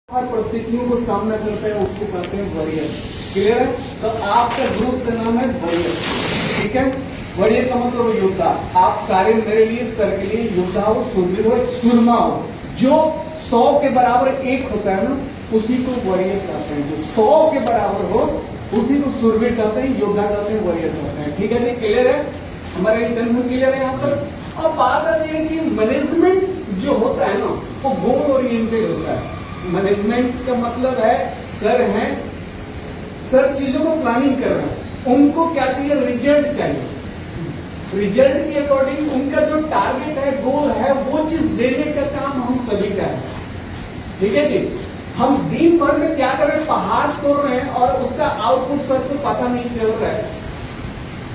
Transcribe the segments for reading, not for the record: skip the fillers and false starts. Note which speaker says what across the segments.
Speaker 1: हर परिस्थितियों को सामना करता है उसको कहते हैं वॉरियर। क्लियर है? तो आपका ग्रुप का नाम है वॉरियर। ठीक है, वॉरियर का मतलब योद्धा। आप सारे मेरे लिए, सर के लिए योद्धा हो, सुरवीर हो, सुरमा हो। जो 100 के बराबर एक होता है ना, उसी को वॉरियर कहते हैं। जो 100 के बराबर हो उसी को सुरवीर कहते हैं, योद्धा कहते हैं, वॉरियर कहते हैं। ठीक है जी, क्लियर है? हमारा इंटेंशन क्लियर है यहाँ पर। अब बात आती है कि मैनेजमेंट जो होता है ना, वो गोल ओरिएंटेड होता है। मैनेजमेंट का मतलब है सर चीजों को प्लानिंग कर रहे हैं, उनको क्या चाहिए? रिजल्ट चाहिए। रिजल्ट के अकॉर्डिंग उनका जो टारगेट है, गोल है, वो चीज देने का काम हम सभी का है। ठीक है जी, हम दिन भर में क्या कर रहे हैं? पहाड़ तोड़ रहे हैं और उसका आउटपुट सर को पता नहीं चल रहा है,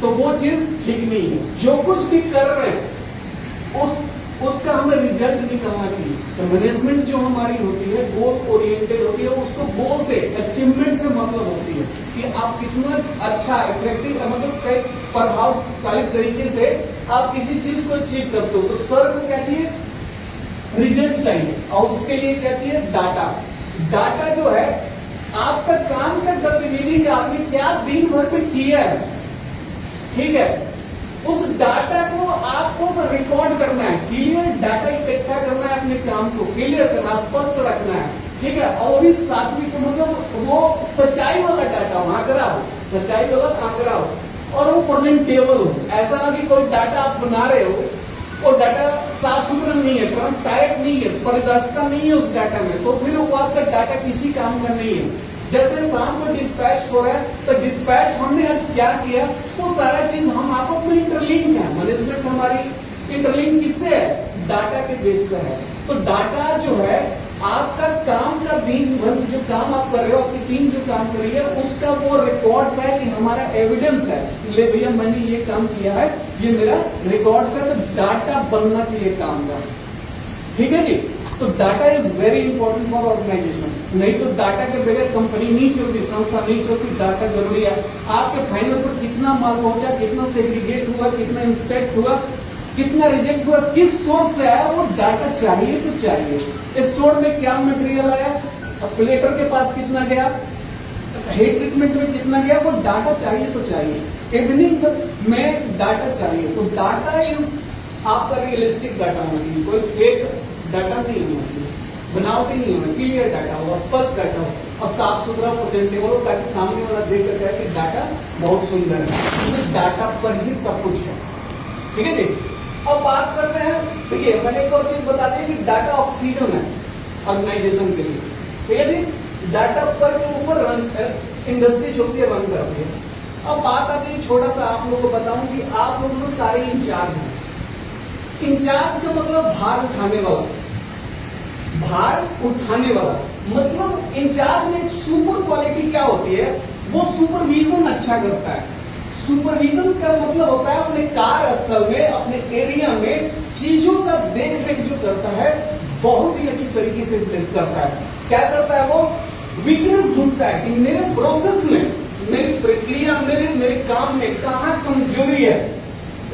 Speaker 1: तो वो चीज ठीक नहीं है। जो कुछ भी कर रहे हैं उसका हमें रिजल्ट निकालना चाहिए। तो मैनेजमेंट जो हमारी होती है गोल ओरिएंटेड होती है। उसको गोल से, अचीवमेंट से मतलब होती है कि आप कितना अच्छा इफेक्टिव, मतलब प्रभावशाली तरीके से आप किसी चीज को अचीव करते हो। तो सर को क्या चाहिए? रिजल्ट चाहिए, और उसके लिए क्या चाहिए? डाटा। डाटा जो है आपका काम का गतिविधि का, आपने क्या दिन भर में किया है, ठीक है, उस डाटा को आपको रिकॉर्ड करना है। क्लियर डाटा इकट्ठा करना है, अपने काम को क्लियर करना, स्पष्ट रखना है। ठीक है, और इस सातवीं को मतलब वो सच्चाई वाला डाटा हो, आंकड़ा हो, सच्चाई वाला आंकड़ा हो, और वो प्रेजेंटेबल हो। ऐसा ना कि कोई डाटा आप बना रहे हो और डाटा साफ सुथरा नहीं है, ट्रांसपेरेंट नहीं है, पारदर्शिता नहीं है उस डाटा में, तो फिर वो आपका डाटा किसी काम का नहीं है। जैसे शाम को डिस्पैच हो रहा है, तो डिस्पैच हमने आज क्या किया, वो सारा चीज हम आपस में इंटरलिंक है। मैनेजमेंट हमारी इंटरलिंक किससे है? डाटा के बेस पर है। तो डाटा जो है आपका काम का दिन भर जो काम आप कर रहे हो, आपकी टीम जो काम कर रही है, उसका वो रिकॉर्ड्स है कि हमारा एविडेंस है, ले भैया मैंने ये काम किया है, ये मेरा रिकॉर्ड्स है। तो डाटा बनना चाहिए काम का। ठीक है जी, तो data is very important for organisation. नहीं तो डाटा के बगैर कंपनी नहीं चलती, संस्था नहीं चलती। डाटा जरूरी है। आपके फाइनल पर कितना माल पहुंचा, कितना सेग्रीगेट हुआ, कितना इंस्पेक्ट हुआ, कितना रिजेक्ट हुआ, किस सोर्स से आया, वो डाटा चाहिए तो चाहिए। स्टोर में क्या मटेरियल आया, प्लेटर के पास कितना गया, हेट ट्रीटमेंट में कितना गया, वो डाटा चाहिए तो चाहिए। इवनिंग में डाटा चाहिए। तो डाटा इज आपका रियलिस्टिक डाटा होना चाहिए, कोई फेक डाटा नहीं होना चाहिए, बनावटी नहीं होना, क्लियर डाटा हो, स्पष्ट डाटा हो और साफ सुथरा प्रेजेंटेबल हो, ताकि सामने वाला देख कर कहे कि डाटा बहुत सुंदर है। तो डाटा पर ही सब कुछ है। ठीक है जी, अब बात करते हैं। देखिए, मैंने एक और चीज बता दी कि डाटा ऑक्सीजन है ऑर्गेनाइजेशन के लिए। ठीक है जी, डाटा पर के ऊपर इंडस्ट्री जो होती है रन करती है। अब बात आती है, छोटा सा आप लोगों को बताऊं कि आप लोगों को सारे इंचार्ज हैं। इंचार्ज का मतलब भार उठाने वाला, भार उठाने वाला मतलब इंचार्ज में एक सुपर क्वालिटी क्या होती है? वो सुपरविजन अच्छा करता है। सुपरविजन का मतलब होता है अपने कार्यस्थल में, अपने एरिया में चीजों का देख रेख जो करता है, बहुत ही अच्छी तरीके से करता है। क्या करता है? वो वीकनेस ढूंढता है कि मेरे प्रोसेस में, मेरी प्रक्रिया, मेरे काम में कहाँ कमजोरी है,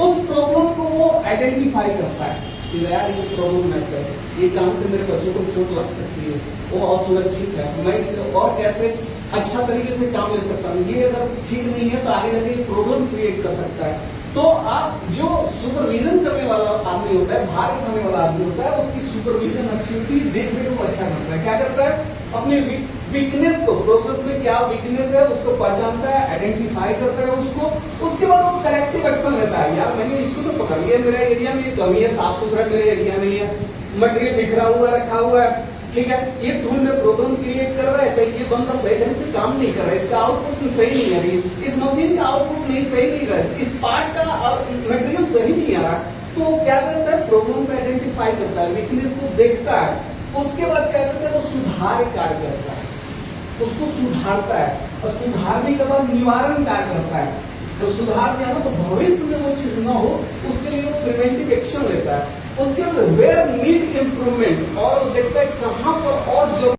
Speaker 1: उस प्रॉब्लम को वो आइडेंटिफाई करता है कि यार ये प्रॉब्लम ऐसा है, ये काम से मेरे बच्चों को चोट लग सकती है, वो असुरक्षित है, मैं इससे और कैसे अच्छा तरीके से काम ले सकता हूँ, ये अगर ठीक नहीं है तो आगे जाके प्रॉब्लम क्रिएट कर सकता है। तो आप जो सुपरविजन करने वाला आदमी होता है, भार उठाने वाला आदमी होता है, उसकी सुपरविजन अच्छी होती है, देख रेख को अच्छा करता है। क्या करता है? अपने वीकनेस को, प्रोसेस में क्या वीकनेस है उसको पहचानता है, आइडेंटिफाई करता है उसको, उसके बाद वो करेक्टिव एक्शन लेता है। यार मैंने इसको तो पकड़ लिया, मेरे एरिया में ये कमी है, साफ सुथरा मेरे एरिया में है, मटेरियल बिखरा हुआ रखा हुआ है, ठीक है, ये टूल में प्रॉब्लम क्रिएट कर रहा है, चाहे ये बंदा सही ढंग से काम नहीं कर रहा है, इसका आउटपुट सही नहीं आ रही है, इस मशीन का आउटपुट नहीं सही नहीं रहा है, इस पार्ट का मटेरियल सही नहीं आ रहा। तो क्या करता है? प्रॉब्लम को आइडेंटिफाई करता है, वीकनेस को देखता है, उसके बाद क्या करता है? वो सुधार कार्य करता है, उसको सुधारता है, और सुधारने के बाद निवारण कार्य करता है। तो सुधार दिया ना, तो भविष्य में वो चीज ना हो, उसके लिए वो प्रिवेंटिव एक्शन लेता है। उसके बाद वेयर नीड इम्प्रूवमेंट, और देखता है कहां पर और जो